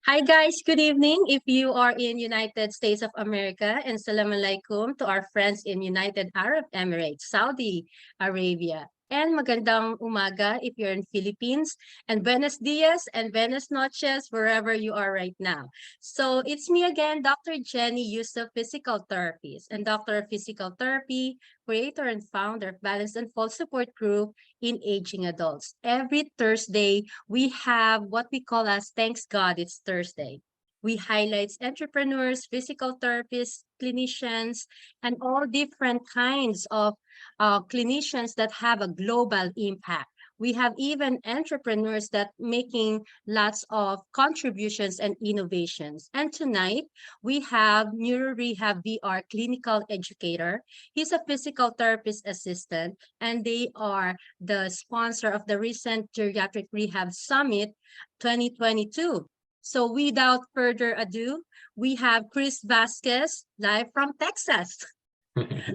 Hi guys, good evening. If you are in United States of America, and salam alaikum to our friends in United Arab Emirates, Saudi Arabia. And magandang umaga if you're in Philippines, and buenos dias and buenos noches wherever you are right now. So it's me again, Dr. Jenny Yusuf, physical therapist and doctor of physical therapy, creator and founder of Balance and Fall Support Group in Aging Adults. Every Thursday, we have what we call as Thanks God It's Thursday. We highlight entrepreneurs, physical therapists, clinicians, and all different kinds of clinicians that have a global impact. We have even entrepreneurs that making lots of contributions and innovations. And tonight, we have Neuro Rehab VR clinical educator. He's a physical therapist assistant, and they are the sponsor of the recent Geriatric Rehab Summit 2022. So without further ado, we have Chris Vasquez live from Texas,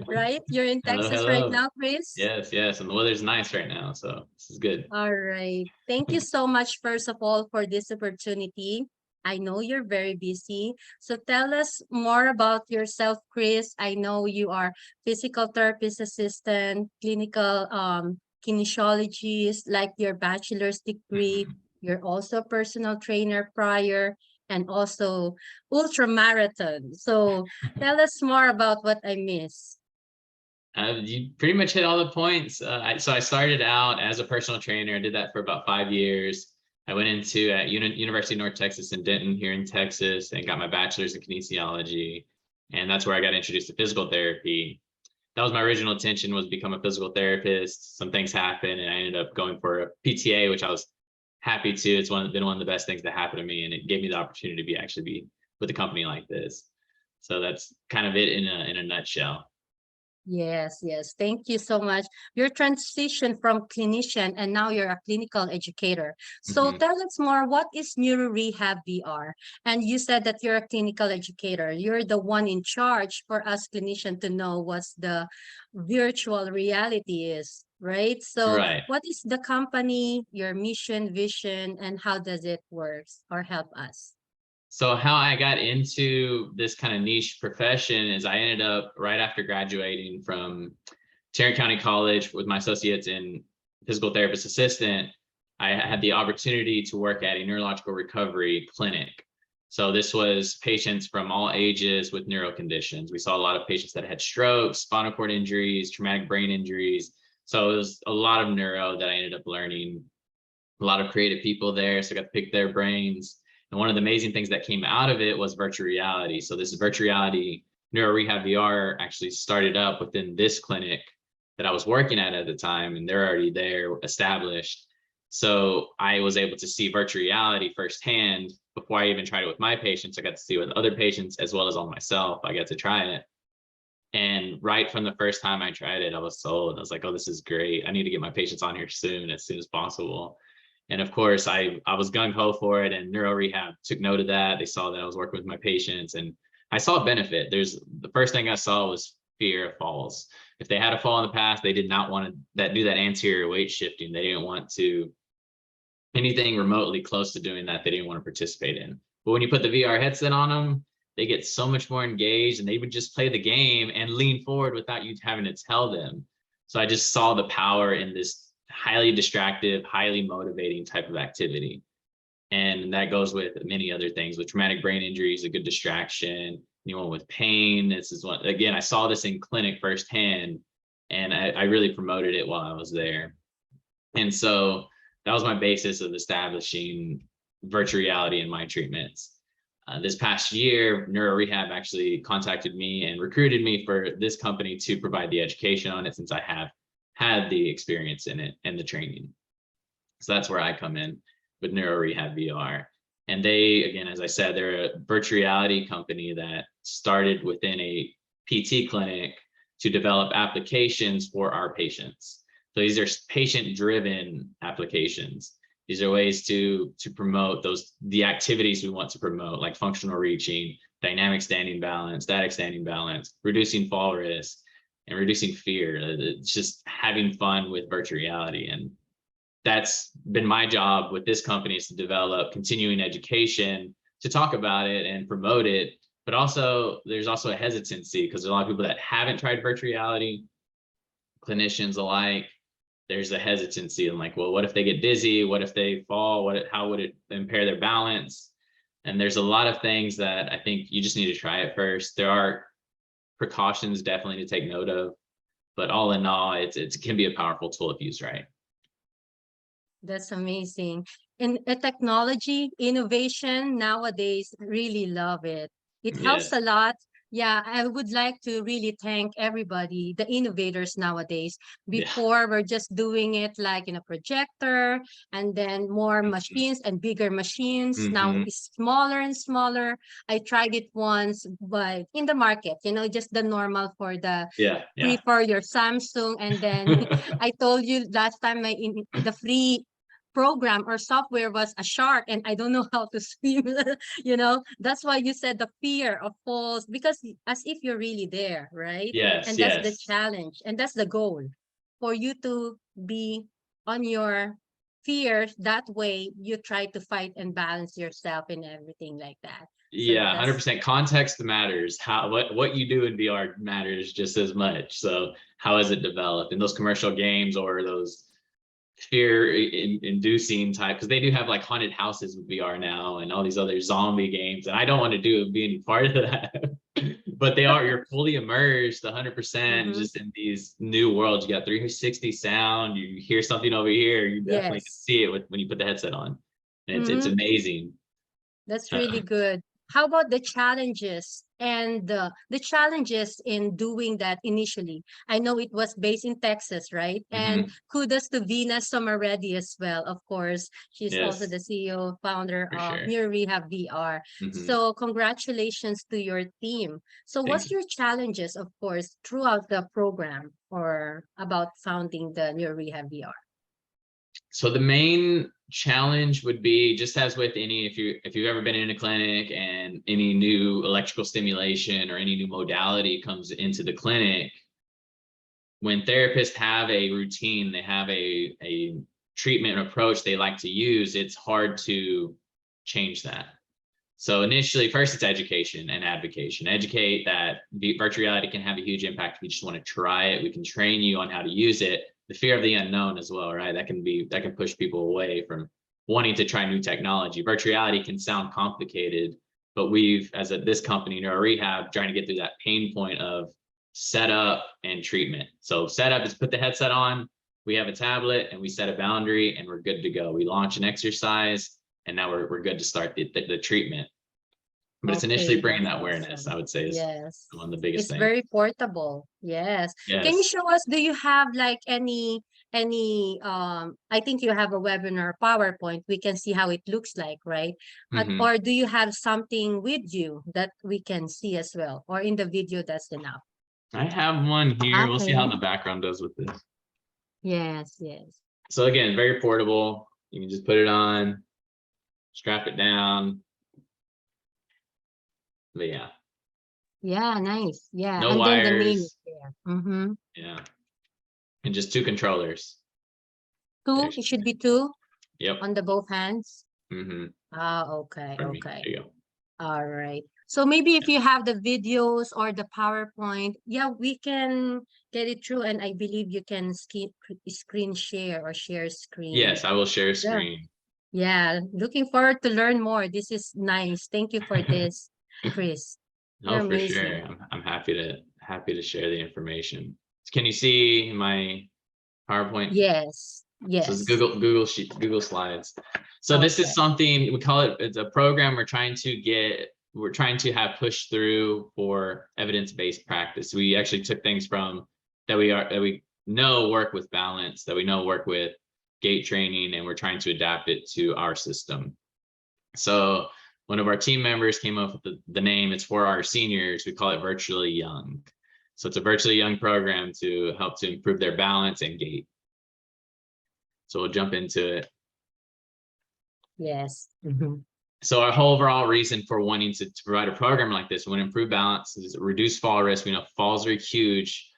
right? You're in Hello, Texas right hello. now, Chris? Yes, and the weather's nice right now, so this is good. All right. Thank you so much, first of all, for this opportunity. I know you're very busy. So tell us more about yourself, Chris. I know you are physical therapist assistant, clinical kinesiologist, like your bachelor's degree. Mhm. You're also a personal trainer prior and also ultra marathon. So tell us more about what I missed. You pretty much hit all the points. So I started out as a personal trainer. I did that for about 5 years. I went into at University of North Texas in Denton here in Texas and got my bachelor's in kinesiology. And that's where I got introduced to physical therapy. That was my original intention, was become a physical therapist. Some things happened and I ended up going for a PTA, which I was happy to. It's been one of the best things that happened to me, and it gave me the opportunity to be with a company like this. So that's kind of it in a nutshell. Yes, yes. Thank you so much. Your transition from clinician and now you're a clinical educator. So Mhm. tell us more, what is Neuro Rehab VR? And you said that you're a clinical educator. You're the one in charge for us clinician to know what's the virtual reality is, right? So Right. what is the company, your mission, vision, and how does it work or help us? So how I got into this kind of niche profession is I ended up right after graduating from Tarrant County College with my associates in physical therapist assistant. I had the opportunity to work at a neurological recovery clinic. So this was patients from all ages with neuro conditions. We saw a lot of patients that had strokes, spinal cord injuries, traumatic brain injuries. So it was a lot of neuro that I ended up learning. A lot of creative people there, so I got to pick their brains. And one of the amazing things that came out of it was virtual reality. So this is virtual reality. Neuro Rehab VR actually started up within this clinic that I was working at the time, and they're already there established. So I was able to see virtual reality firsthand before I even tried it with my patients. I got to see it with other patients as well as on myself. I got to try it. And right from the first time I tried it, I was sold. I was like, oh, this is great. I need to get my patients on here soon as possible. And of course, I was gung ho for it, and Neuro Rehab took note of that. They saw that I was working with my patients, and I saw a benefit. The first thing I saw was fear of falls. If they had a fall in the past, they did not want to do that anterior weight shifting. They didn't want to anything remotely close to doing that. They didn't want to participate in. But when you put the VR headset on them, they get so much more engaged, and they would just play the game and lean forward without you having to tell them. So I just saw the power in this highly distractive, highly motivating type of activity. And that goes with many other things. With traumatic brain injuries, a good distraction. Anyone with pain, this is one. Again, I saw this in clinic firsthand, and I really promoted it while I was there. And so that was my basis of establishing virtual reality in my treatments. This past year, Neuro Rehab actually contacted me and recruited me for this company to provide the education on it, since I have had the experience in it and the training. So that's where I come in with Neuro Rehab VR. And they, again, as I said, they're a virtual reality company that started within a PT clinic to develop applications for our patients. So these are patient-driven applications. These are ways to promote the activities we want to promote, like functional reaching, dynamic standing balance, static standing balance, reducing fall risk, and reducing fear. It's just having fun with virtual reality. And that's been my job with this company, is to develop continuing education to talk about it and promote it. But also there's also a hesitancy because there's a lot of people that haven't tried virtual reality, clinicians alike. There's a hesitancy and like, well, what if they get dizzy? What if they fall? How would it impair their balance? And there's a lot of things that I think you just need to try it first. There are precautions definitely to take note of, but all in all, it can be a powerful tool if used right. That's amazing. In technology, innovation nowadays, really love it. It helps Yes. a lot. Yeah, I would like to really thank everybody, the innovators nowadays. Yeah. Before, we're just doing it like in a projector and then more machines and bigger machines. Now Mhm. it's smaller and smaller. I tried it once, but in the market, just the normal for the Yeah. free Yeah. for your Samsung. And then I told you last time the free program or software was a shark and I don't know how to swim. That's why you said the fear of falls, because as if you're really there, right? Yes. And that's the Yes. challenge and that's the goal, for you to be on your fears. That way you try to fight and balance yourself and everything like that. So Yeah, that's 100%. Context matters. What you do in VR matters just as much. So how is it developed in those commercial games or those inducing type? Because they do have like haunted houses with VR now and all these other zombie games, and I don't want to be any part of that. But you're fully immersed 100% Mhm. just in these new worlds. You got 360 sound. You hear something over here, you definitely can Yes. see it when you put the headset on. And it's Mhm. amazing. That's Uh, really good. How about the challenges and the challenges in doing that initially? I know it was based in Texas, right? And mhm. kudos to Vina Somaredi as well. Of course, she's also Yes, the CEO, founder for of sure. Neuro Rehab VR. Mhm. So congratulations to your team. So Thank what's you. your challenges, of course, throughout the program or about founding the Neuro Rehab VR? So the main challenge would be, just as with any, if you've ever been in a clinic and any new electrical stimulation or any new modality comes into the clinic, when therapists have a routine, they have a treatment approach they like to use, it's hard to change that. So initially, first it's education and advocacy. Educate that virtual reality can have a huge impact. If you just want to try it, we can train you on how to use it. The fear of the unknown as well, right? That can push people away from wanting to try new technology. Virtual reality can sound complicated, but this company, Neuro Rehab, trying to get through that pain point of setup and treatment. So setup is put the headset on, we have a tablet and we set a boundary and we're good to go. We launch an exercise and now we're good to start the treatment. But it's initially Okay, bringing that's that awareness, awesome. I would say, is Yes. one of the biggest It's things. very portable. Yes. Can you Yes. show us, do you have like any I think you have a webinar PowerPoint. We can see how it looks like, right? Hmm. Or do you have something with you that we can see as well? Or in the video, that's enough. I have one here. We'll see how Okay. the background does with this. Yes, yes. So again, very portable. You can just put it on, strap it down. But yeah, Yeah, nice. Yeah. no And then the name is wires. there. Mm-hmm. Yeah. And just two controllers. Two, There's, it should be two yep. on the both hands. Hmm. Ah, okay, For me. okay. There you go. All right. So maybe if Yeah. you have the videos or the PowerPoint, yeah, we can get it through. And I believe you can screen share or share screen. Yes, I will share a Yeah. screen. Yeah. Looking forward to learn more. This is nice. Thank you for this, Chris. You're No, for amazing. sure. I'm happy to share the information. Can you see my PowerPoint? Yes. So it's Yes. Google Slides. So this is Okay. something we call it. It's a program we're trying to have pushed through for evidence-based practice. We actually took things from that we know work with balance, that we know work with gait training, and we're trying to adapt it to our system. So one of our team members came up with the name. It's for our seniors. We call it Virtually Young. So it's a virtually young program to help to improve their balance and gait. So we'll jump into it. Yes. Mm-hmm. So our whole overall reason for wanting to provide a program like this, we want to improve balance, is reduce fall risk. We know falls are huge.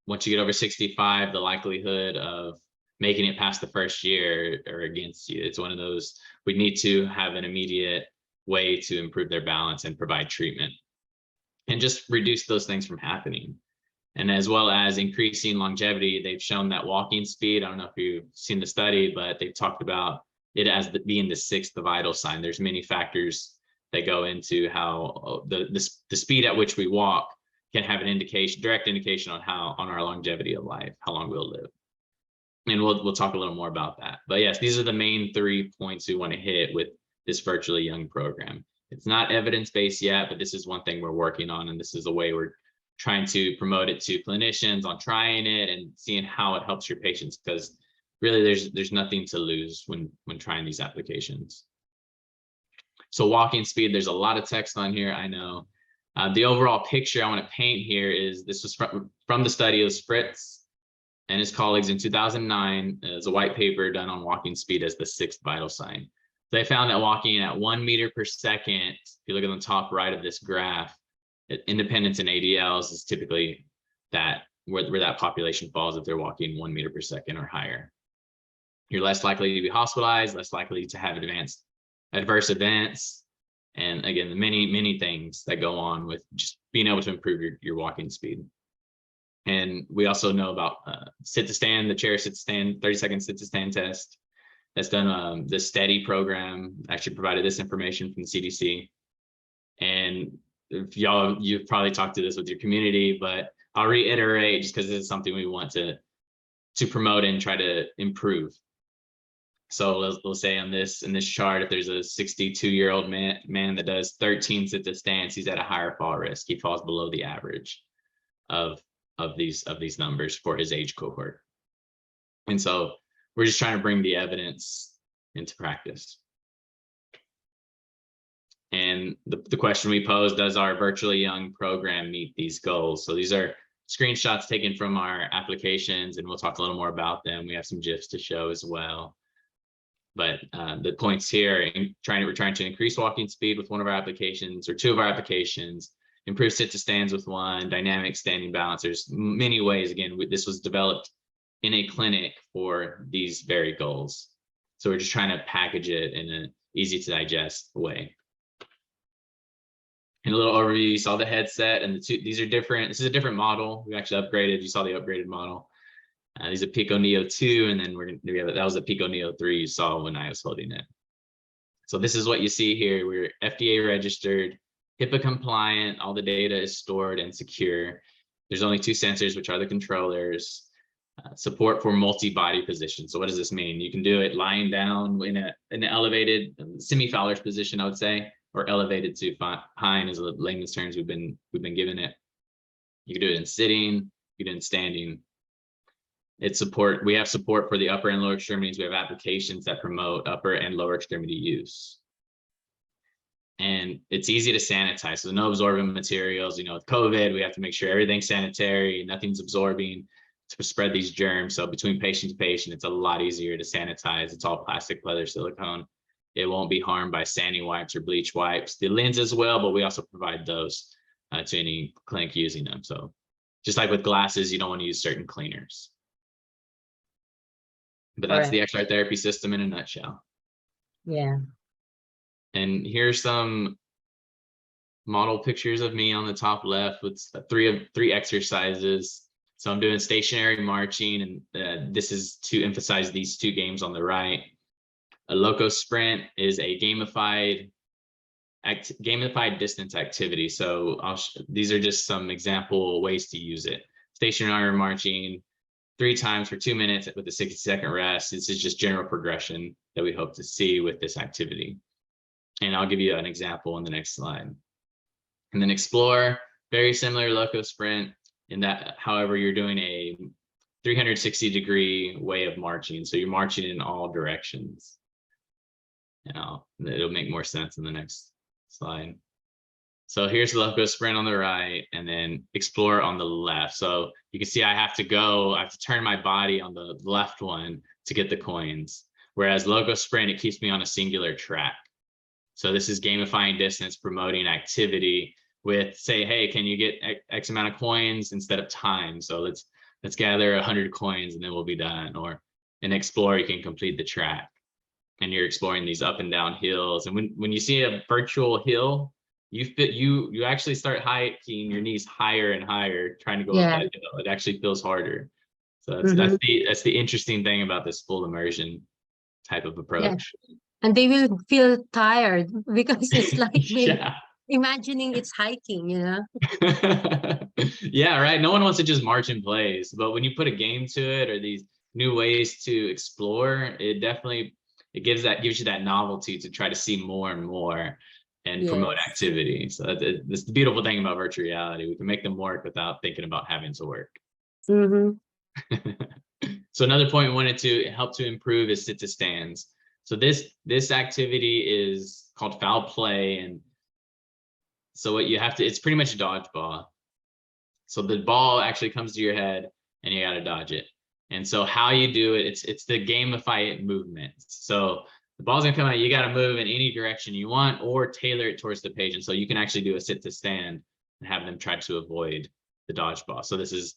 Once you get over 65, the likelihood of making it past the first year are against you. It's one of those, we need to have an immediate way to improve their balance and provide treatment and just reduce those things from happening. And as well as increasing longevity, they've shown that walking speed, I don't know if you've seen the study, but they've talked about it as being the sixth vital sign. There's many factors that go into how the speed at which we walk can have an indication, direct indication on our longevity of life, how long we'll live. And we'll talk a little more about that. But yes, these are the main 3 points we want to hit with this Virtually Young program. It's not evidence-based yet, but this is one thing we're working on, and this is a way we're trying to promote it to clinicians on trying it and seeing how it helps your patients, because really there's nothing to lose when trying these applications. So walking speed, there's a lot of text on here, I know. The overall picture I want to paint here is, this was from the study of Fritz and his colleagues in 2009. It's a white paper done on walking speed as the sixth vital sign. They found that walking at 1 meter per second, if you look at the top right of this graph, independence in ADLs is typically that where that population falls if they're walking 1 meter per second or higher. You're less likely to be hospitalized, less likely to have adverse events, and again, the many things that go on with just being able to improve your walking speed. And we also know about sit to stand, the chair sit to stand, 30-second sit to stand test. That's done. The STEADY program actually provided this information from the CDC. And if you've probably talked to this with your community, but I'll reiterate just because this is something we want to promote and try to improve. So we'll say in this chart, if there's a 62-year-old man that does 13 sit to stands, he's at a higher fall risk. He falls below the average of these numbers for his age cohort. And so we're just trying to bring the evidence into practice. And the question we pose, does our Virtually Young program meet these goals? So these are screenshots taken from our applications, and we'll talk a little more about them. We have some GIFs to show as well. But the points here, we're trying to increase walking speed with one of our applications or 2 of our applications, improve sit to stands with 1, dynamic standing balance. There's many ways. Again, this was developed in a clinic for these very goals. So we're just trying to package it in an easy to digest way. And a little overview, you saw the headset, and these are different. This is a different model. We actually upgraded. You saw the upgraded model. These are Pico Neo 2, and then that was a Pico Neo 3 you saw when I was holding it. So this is what you see here. We're FDA registered, HIPAA compliant. All the data is stored and secure. There's only 2 sensors, which are the controllers. Support for multi-body position. So what does this mean? You can do it lying down in an elevated semi-Fowler's position, I would say, or elevated supine is the layman's terms we've been given it. You can do it in sitting, you can do it in standing. We have support for the upper and lower extremities. We have applications that promote upper and lower extremity use. And it's easy to sanitize. So no absorbent materials. With COVID, we have to make sure everything's sanitary, nothing's absorbing to spread these germs. So between patient to patient, it's a lot easier to sanitize. It's all plastic, leather, silicone. It won't be harmed by sanding wipes or bleach wipes. The lenses will, but we also provide those to any clinic using them. So just like with glasses, you don't want to use certain cleaners. But that's the exercise therapy system in a nutshell. Yeah. And here's some model pictures of me on the top left with 3 exercises. So I'm doing stationary marching, and this is to emphasize these 2 games on the right. A Loco Sprint is a gamified distance activity. So these are just some example ways to use it. Stationary marching 3 times for 2 minutes with a 60-second rest. This is just general progression that we hope to see with this activity. And I'll give you an example in the next slide. And then Explore, very similar Loco Sprint in that, however, you're doing a 360-degree way of marching. So you're marching in all directions. It'll make more sense in the next slide. So here's the Loco Sprint on the right, and then Explore on the left. So you can see I have to turn my body on the left one to get the coins. Whereas Loco Sprint, it keeps me on a singular track. So this is gamifying distance, promoting activity with, say, hey, can you get X amount of coins instead of time? So let's gather 100 coins and then we'll be done. Or in Explore, you can complete the track. and you're exploring these up and down hills. And when you see a virtual hill, you actually start hiking your knees higher and higher, trying to go up Yeah. that hill. It actually feels harder. So Mhm. that's the interesting thing about this full immersion type of Yeah. approach. And they will feel tired because it's like Yeah. imagining it's hiking, you know? Yeah, right. No one wants to just march in place, but when you put a game to it or these new ways to explore, it definitely gives you that novelty to try to see more and more and promote Yes. activity. So that's the beautiful thing about virtual reality. We can make them work without thinking about having to work. Mm-hmm. So another point we wanted to help to improve is sit to stands. So this activity is called foul play, and so what you have to, it's pretty much dodgeball. So the ball actually comes to your head and you got to dodge it. And so how you do it, it's the gamify movement. So the ball's gonna come out, you got to move in any direction you want or tailor it towards the page. And so you can actually do a sit to stand and have them try to avoid the dodgeball. So this is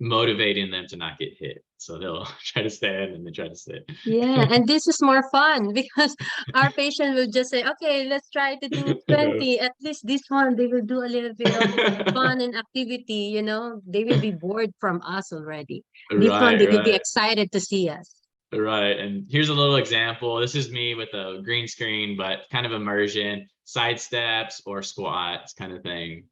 motivating them to not get hit. So they'll try to stand and then try to sit. Yeah, and this is more fun because our patient will just say, okay, let's try to do 20. At least this one, they will do a little bit of fun and activity, you know, they will be bored from us already. This one, Right, they will be right. excited to see us. Right. And here's a little example. This is me with a green screen, but kind of immersion, side steps or squats kind of thing.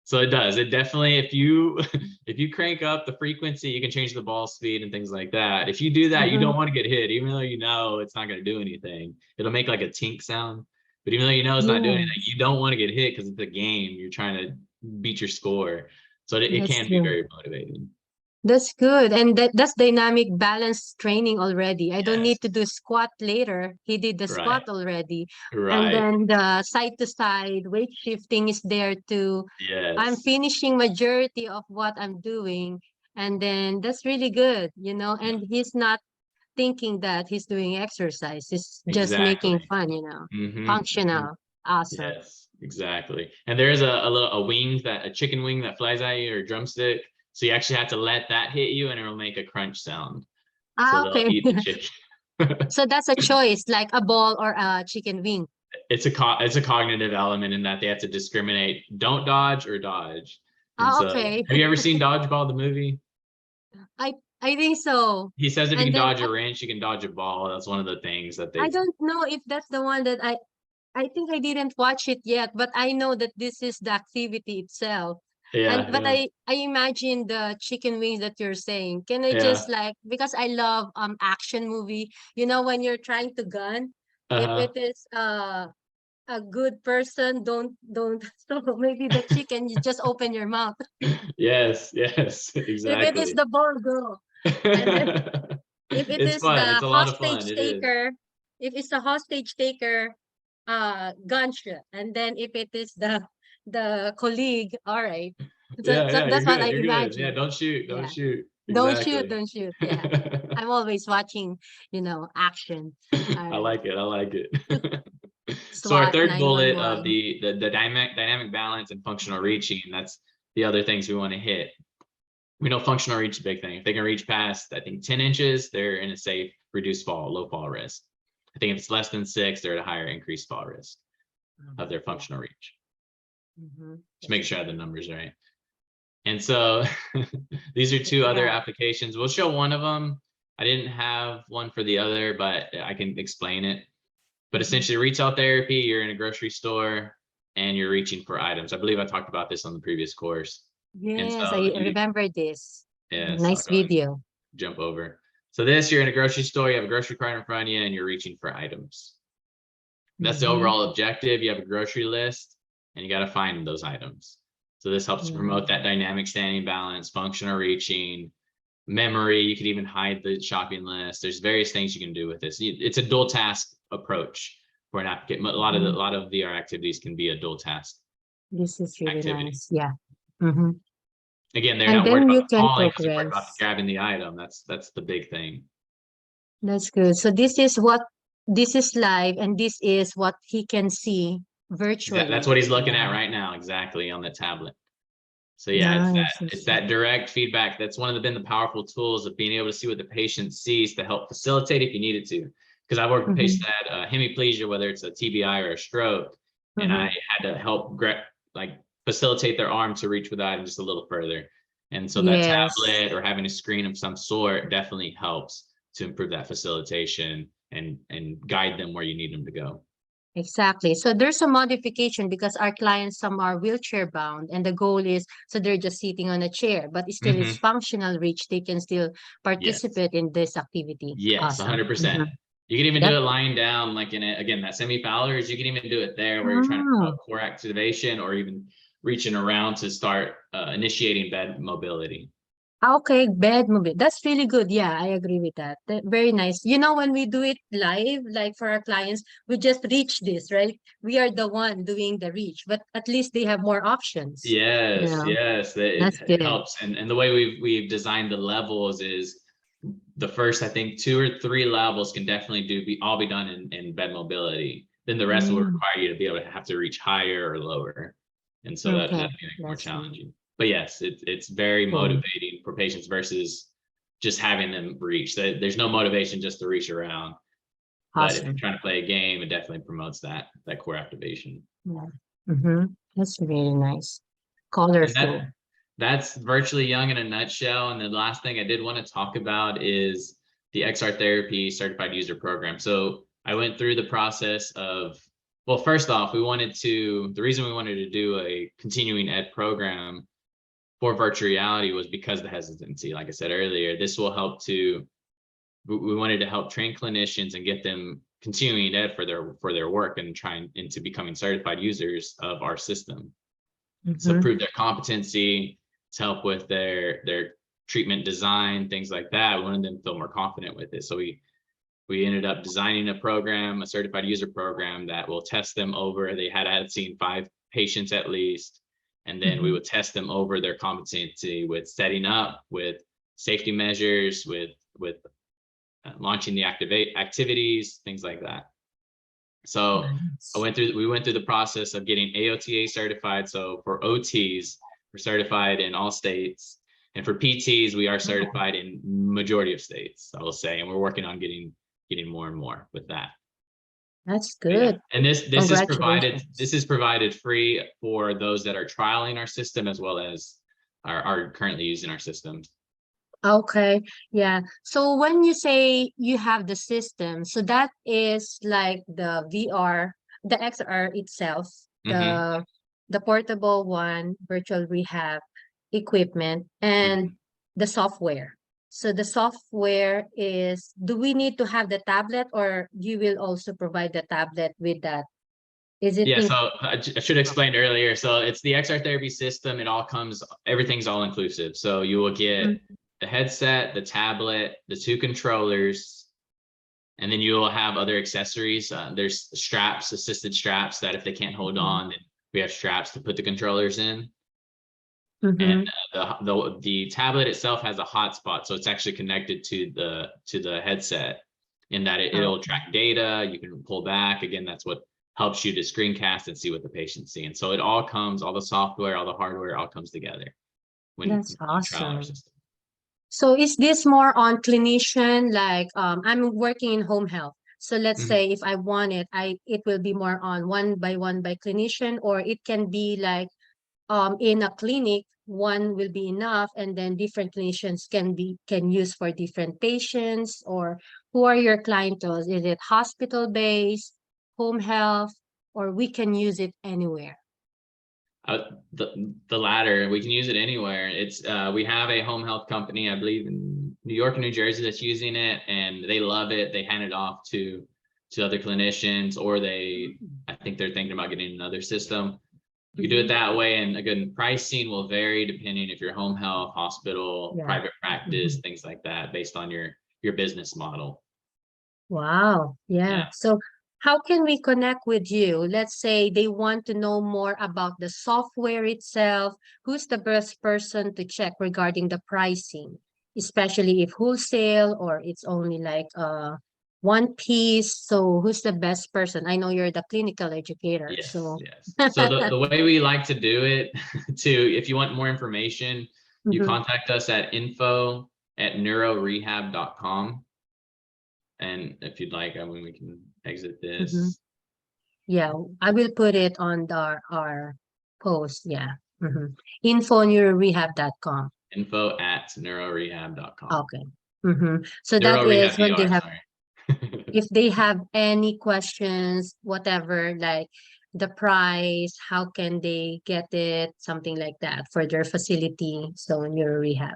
So it does. It definitely, if you if you crank up the frequency, you can change the ball speed and things like that. If you do that, you Mm-hmm. don't want to get hit, even though you know it's not going to do anything. It'll make like a tink sound. But even though you know it's not doing anything, Yes, you don't want to get hit because it's a game. You're trying to beat your score. So it that's can be true. very motivating. That's good. And that's dynamic balance training already. I don't need Yes. to do squat later. He did the Right. squat already. And Right. then the side to side weight shifting is there too. I'm Yes. finishing majority of what I'm doing. And then that's really good, you know, Yeah. and he's not thinking that he's doing exercise. He's just making Exactly. fun, you know, Mm-hmm. functional. Awesome. Yes, exactly. And there is a little a wing that a chicken wing that flies at you or a drumstick. So you actually have to let that hit you and it'll make a crunch sound. So Ah, they'll okay. eat the chicken. So that's a choice, like a ball or a chicken wing. It's a cognitive element in that they have to discriminate, don't dodge or dodge. And Ah, so okay. have you ever seen Dodgeball, the movie? I I think so. He says if you And can then dodge a wrench, you can dodge a ball. That's one of the things that I they've don't know if that's the one that I think I didn't watch it yet, but I know that this is the activity itself. And yeah, but yeah, I imagine the chicken wings that you're saying. Can I yeah. just like, because I love action movie, you know, when you're trying to gun, if Uh-huh. it is a good person, don't so maybe the chicken, you just open your mouth. Yes, yes, If it is exactly. the ball, go. And then if it It's is fun. It's the a lot of fun. hostage It is. taker, if it's the hostage taker, gunshot. And then if it is the colleague, all right. So, Yeah, so yeah, you're that's what I good. You're good. Yeah, imagine. don't shoot. Don't Yeah. shoot. Don't shoot, Exactly. don't shoot. Yeah. I'm always watching, you know, action. All I right. like it. I like it. So our SWAT third bullet of 911. the dynamic balance and functional reaching, that's the other things we want to hit. We know functional reach is a big thing. If they can reach past, I think 10 inches, they're in a safe, reduced fall, low fall risk. I think if it's less than 6, they're at a higher increased fall risk of their Yeah. functional reach. Just That's make sure I have true. the numbers right. And so these are two other Yeah. applications. We'll show one of them. I didn't have one for the other, but I can explain it. But Mhm. essentially, retail therapy, you're in a grocery store and you're reaching for items. I believe I talked about this on the previous course. And Yes, so I you, remember this. yes, I'll Nice go and video. jump over. So this, you're in a grocery store, you have a grocery cart in front of you and you're reaching for items. That's the Mm-hmm. overall objective. You have a grocery list and you got to find those items. So this helps to promote that dynamic standing balance, functional reaching, memory. You could even hide the shopping list. There's various things you can do with this. It's a dual task approach for an applicant. A Mhm. lot of VR activities can be a dual task This is really activity. nice. Yeah. Mm-hmm. Again, they're And not worried then about you the can falling because they're worried about progress. grabbing the item. That's the big thing. That's good. So this is live and this is what he can see That's virtually, what he's you looking at know. right now, exactly on the tablet. So yeah, Nice. it's that direct feedback. That's one of been the powerful tools of being able to see what the patient sees to help facilitate if you needed to. Because I've worked with patients that had hemiplegia, whether it's a TBI or a stroke, and I had to help like facilitate their arm to reach with that just a little further. And so that Yes. tablet or having a screen of some sort definitely helps to improve that facilitation and guide them where you need them to go. Exactly. So there's a modification because our clients, some are wheelchair bound, and the goal is so they're just sitting on a chair, but it still is functional reach. They can still Yes. participate in this activity. Yes, Awesome. 100%. You can even do That, it lying down, like in it again, that semi-Fowlers, you can even do it there where you're trying to oh, promote core activation or even reaching around to start initiating bed mobility. okay, bed movement. That's really good. Yeah, I agree with that. Very nice. You know, when we do it live, like for our clients, we just reach this, right? We are the one doing the reach, but at least they have more options. Yes, Yeah, yes, that's it good. helps. And the way we've designed the levels is the first, I think, 2 or 3 levels can definitely all be done in bed mobility. Then the rest will Mm, require you to be able to have to reach higher or lower. And so that okay, makes it more that's challenging. But yes, it's very cool. motivating for patients versus just having them reach. There's no motivation just to reach around. But if you're Awesome. trying to play a game, it definitely promotes that core activation. Yeah. That's really nice. And Colorful. that's virtually young in a nutshell. And the last thing I did want to talk about is the XR Therapy Certified User Program. So I went through the process of, well, first off, the reason we wanted to do a continuing ed program for virtual reality was because of the hesitancy. Like I said earlier, this will help we wanted to help train clinicians and get them continuing ed for their work and trying into becoming certified users of our system. So Mm-hmm. prove their competency, to help with their treatment design, things like that. We wanted them to feel more confident with it. So we ended up designing a program, a certified user program that will test them over. They had seen 5 patients at least, and then we would test them over their competency with setting up, with safety measures, with launching the activities, things like that. So Nice. we went through the process of getting AOTA certified. So for OTs, we're certified in all states. And for PTs, we are Oh, certified in majority of states, I will say. And we're working on getting more and more with that. that's But yeah. good. And this Congratulations. is provided free for those that are trialing our system as well as are currently using our system. Okay. Yeah. So when you say you have the system, so that is like the VR, the XR itself, Mm-hmm. the portable one, virtual rehab equipment, and Mm-hmm. the software. So the software is, do we need to have the tablet, or you will also provide the tablet with that? Is it Yeah, in? so I should have explained earlier. So it's the XR therapy system. Everything's all inclusive. So you will get Mhm. the headset, the tablet, the 2 controllers, and then you will have other accessories. There's straps, assisted straps that if they can't hold on, then we have straps to put the controllers in. And Mhm. the tablet itself has a hotspot, so it's actually connected to the headset. In that it'll Okay. track data. You can pull back. Again, that's what helps you to screencast and see what the patient's seeing. So all the software, all the hardware, all comes together when That's you trial our awesome. system. So is this more on clinician, like I'm working in home health. So let's Mhm. say if I want it, it will be more on one by clinician, or it can be like in a clinic, one will be enough, and then different clinicians can use for different patients, or who are your clientele? Is it hospital based, home health, or we can use it anywhere? The latter, we can use it anywhere. It's we have a home health company, I believe in New York and New Jersey, that's using it, and they love it. They hand it off to other clinicians, or I think they're thinking about getting another system. You can do it Mhm. that way, and again, pricing will vary depending if you're home health, hospital, Yeah. private practice, Mhm. things like that, based on your business model. Wow. Yeah. Yeah. So how can we connect with you? Let's say they want to know more about the software itself. Who's the best person to check regarding the pricing, especially if wholesale or it's only like One piece. So who's the best person? I know you're the clinical educator. Yes, So yes. So the way we like to do it too, if you want more information, you Mhm, contact us at info@neurorehab.com. And if you'd like, I mean, we can exit mhm. this. Yeah, I will put it on our post. Yeah. Info.neurorehab.com. Info@neurorehab.com. Okay. So that Neuro is Rehab when they VR, have, sorry. if they have any questions, whatever, like the price, how can they get it, something like that for their facility. So Neuro Rehab.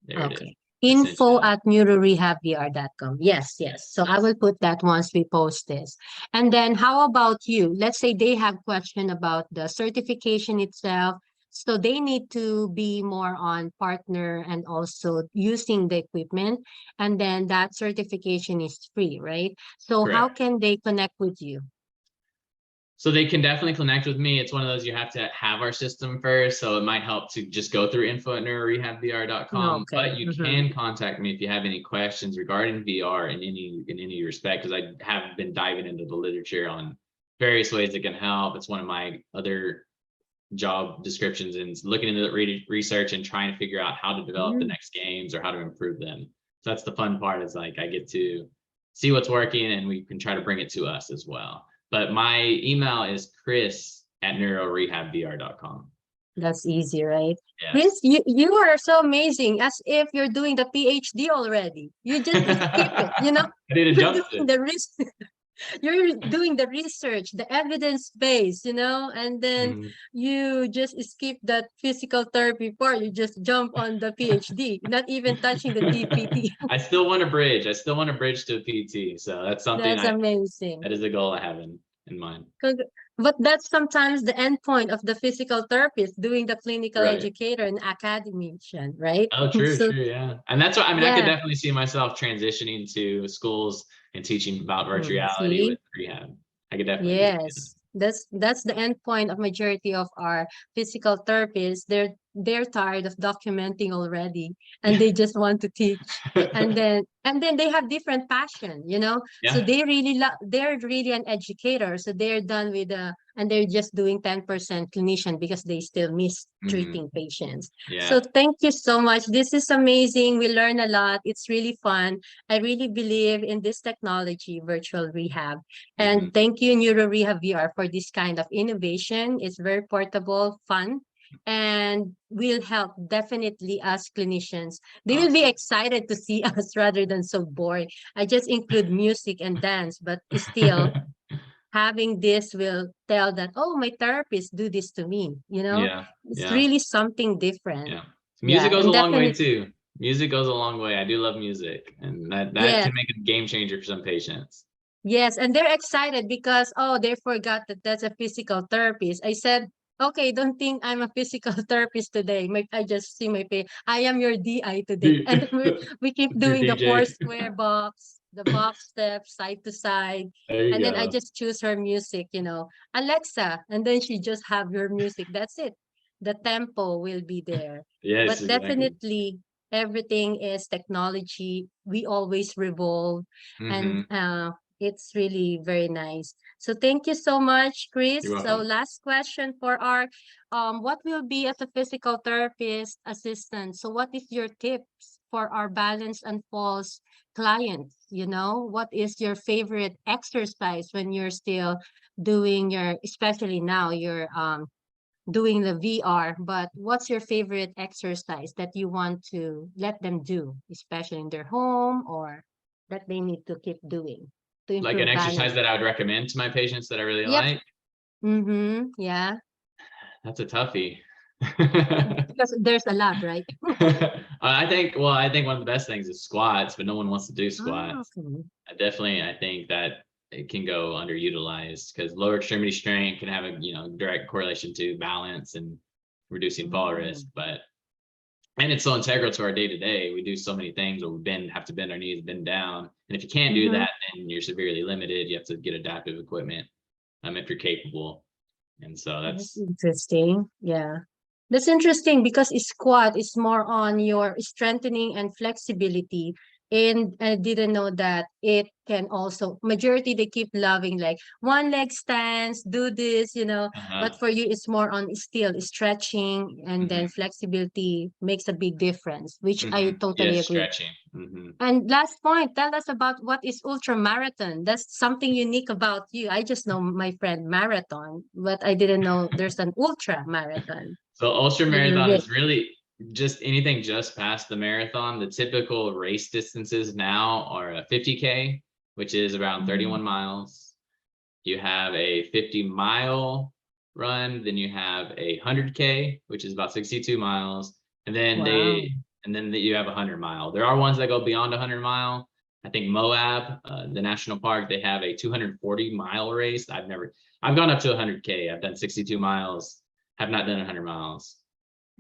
There it is. Okay. I sent you that. Info@neurorehabvr.com. Yes, yes. Yes, So I yes. will put that once we post this. And then how about you? Let's say they have question about the certification itself. So they need to be more on partner and also using the equipment. And then that certification is free, right? So how Correct. can they connect with you? So they can definitely connect with me. It's one of those you have to have our system first. So it might help to just go through info@neurorehabvr.com. Okay. But you can contact me if you have any questions regarding VR in any respect, because I have been diving into the literature on various ways it can help. It's one of my other job descriptions and looking into the research and trying to figure out how to develop the Mm. next games or how to improve them. So that's the fun part, is like I get to see what's working and we can try to bring it to us as well. But my email is chris@neurorehabvr.com. That's easy, right? Yes. Chris, you are so amazing, as if you're doing the PhD already. You just skip it, you know? I need a You're jump doing fit. the research, you're doing the research, the evidence base, you know, and then Mhm. you just skip that physical therapy part. You just jump on the PhD, not even touching the TPT. I still want to bridge. I still want to bridge to a PT. So that's something That's amazing. that is a goal I have in mind. Cong- But that's sometimes the end point of the physical therapist, doing the clinical Right. educator and academician, right? Oh, true, So true, yeah. And that's what I mean, I could yeah. definitely see myself transitioning to schools and teaching about virtual reality See? with rehab. I could definitely see Yes, that's the end point of majority of our physical therapists. They're tired of documenting already, and they just want to teach. that. And then they have different passion, you know. So Yeah. they're really an educator. So they're done with and they're just doing 10% clinician because they still miss Mhm. treating patients. So Yeah. thank you so much. This is amazing. We learn a lot. It's really fun. I really believe in this technology, virtual rehab. Mhm. And thank you, Neuro Rehab VR, for this kind of innovation. It's very portable, fun, and will help definitely us clinicians. They will be Awesome. excited to see us rather than so boring. I just include music and dance, but still having this will tell that, oh, my therapist do this to me. You know, Yeah. it's Yeah. really something different. Yeah. Music Yeah, goes a and long way definitely, too. Music goes a long way. I do love music, and that yes. can make a game changer for some patients. Yes, and they're excited because, oh, they forgot that that's a physical therapist. I said, okay, don't think I'm a physical therapist today. I just see my pay. I am your DI today. Your And we keep doing the four DJ. square box, the box steps side to side. There you And then I go. just choose her music, Alexa. And then she just have your music. That's it. The tempo will be there. Yes, But exactly. definitely everything is technology. We always revolve. And Hmm. it's really very nice. So thank you so much, You're Chris. So welcome. last question for our, what will be as a physical therapist assistant? So what is your tips for our balance and falls clients? What is your favorite exercise when you're still doing especially now you're doing the VR, but what's your favorite exercise that you want to let them do, especially in their home or that they need to keep doing to Like an improve exercise balance? that I would recommend to my patients that I really Yep. like. Mm-hmm. Yeah. That's a toughie. Because there's a lot, right? I think one of the best things is squats, but no one wants to do Ah, squats. okay. I think that it can go underutilized because lower extremity strength can have a direct correlation to balance and reducing fall risk. Mm. And it's so integral to our day to day. We do so many things where have to bend our knees, bend down, and if you can't do Mm-hmm. that, then you're severely limited. You have to get adaptive equipment if you're capable. And so That's that's interesting. Yeah. That's interesting because squat is more on your strengthening and flexibility. And I didn't know that it can also, majority they keep loving like one leg stance, do this, but for you it's more on still stretching, and then flexibility makes a big difference, which I totally Yes, agree. stretching. And last point, tell us about what is ultra marathon. That's something unique about you. I just know my friend marathon, but I didn't know there's an ultra marathon. So ultra You're marathon rich. is really just anything just past the marathon. The typical race distances now are a 50K, which is around 31 miles. You have a 50-mile run, then you have a 100K, which is about 62 miles, and then Wow. you have a 100-mile. There are ones that go beyond 100-mile. I think Moab, the national park, they have a 240-mile race. I've gone up to 100K. I've done 62 miles. Have not done 100 miles.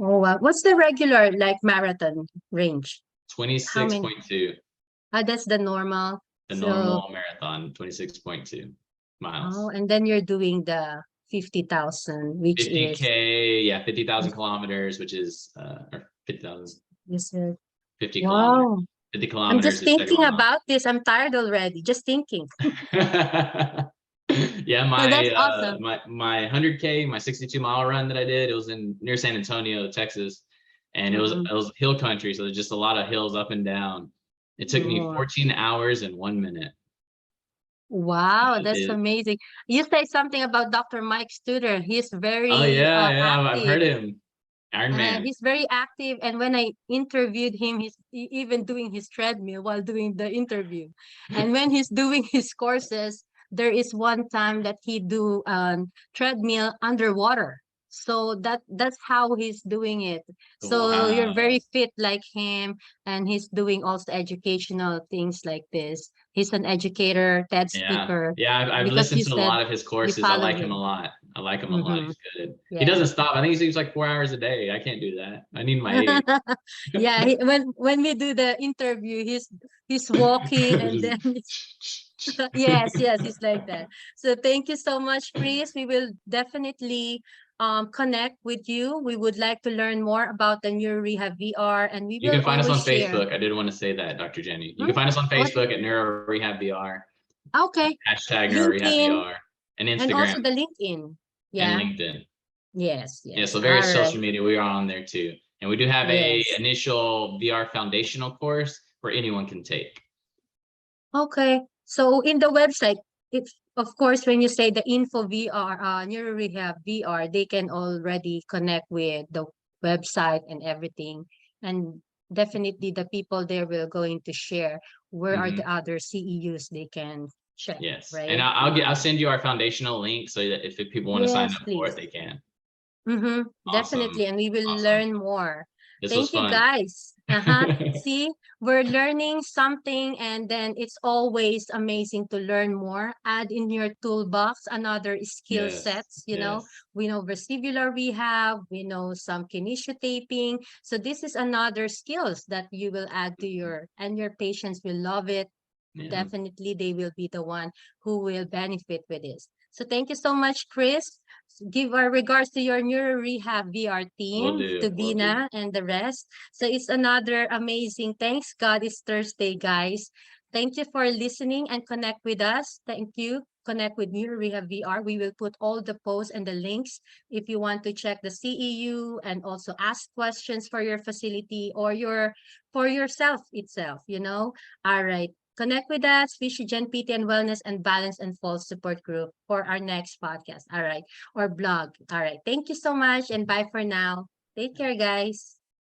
Oh, wow. What's the regular like marathon range? How many? 26.2. That's the normal. The So, normal marathon, 26.2 oh, miles. and then you're doing the 50,000, which is, 50K, yeah, 50,000 kilometers, which is or 50,000, you said, 50 kilometers. wow. 50 I'm kilometers just is thinking 31 miles. about this. I'm tired already. Just thinking. Yeah, That's awesome. my 100K, my 62-mile run that I did, it was near San Antonio, Texas, and it Mm-mm. was hill country, so there's just a lot of hills up and down. It took me Oh, 14 hours and 1 minute. wow, I that's did. amazing. You say something about Dr. Mike Studer. He's Oh very yeah, I've active. heard him. Iron Man. He's very active, and when I interviewed him, he's even doing his treadmill while doing the interview. And when he's doing his courses, there is one time that he do treadmill underwater. So that's how he's doing it. So you're Wow. very fit like him, and he's doing also educational things like this. He's an educator, TED Yeah. speaker, Yeah, I've because listened you to a said lot of his you courses. I follow like him a him. lot. I like him a lot. Mm-hmm. He's good. He Yeah. doesn't stop. I think he sleeps like 4 hours a day. I can't do that. I need my 8. Yeah, when we do the interview, he's walking, and then yes, yes, he's like that. So thank you so much, Chris. We will definitely connect with you. We would like to learn more about the Neuro Rehab VR, and we You will can find us always on share. Facebook. I did want to say that, Dr. Jenny. You Hmm? can find us on What? Facebook at Neuro Rehab VR, Okay, hashtag Neuro Rehab LinkedIn, VR, and and Instagram also the LinkedIn. and Yeah. LinkedIn. Yes. Yeah, Yes. so various All right. social media, we are on there too. And we do have a Yes. initial VR foundational course where anyone can take. Okay. So in the website, it's of course when you say the info VR, Neuro Rehab VR, they can already connect with the website and everything. And definitely the people there will going to share where are the other CEUs they can check, Yes. And right? I'll send you our foundational link so that if people want to sign Yes, up for it, please. they can. Mm-hmm. Awesome. Definitely. And we will Awesome. learn more. This was Thank you, fun. guys. See, we're learning something, and then it's always amazing to learn more. Add in your toolbox another skill Yes. sets. Yes. We know vestibular rehab, we know some kinesiotaping. So this is another skills that you will add to and your patients will love it. Yeah. Definitely, they will be the one who will benefit with this. So thank you so much, Chris. Give our regards to your Neuro Rehab VR Will team, to do. Will do. Bina and the rest. So it's another amazing. Thanks God it's Thursday, guys. Thank you for listening and connect with us. Thank you. Connect with Neuro Rehab VR. We will put all the posts and the links if you want to check the CEU and also ask questions for your facility or for yourself itself. All right. Connect with us, Gen PT and Wellness and Balance and Falls Support Group for our next podcast. All right. Or blog. All right. Thank you so much and bye for now. Take care, guys.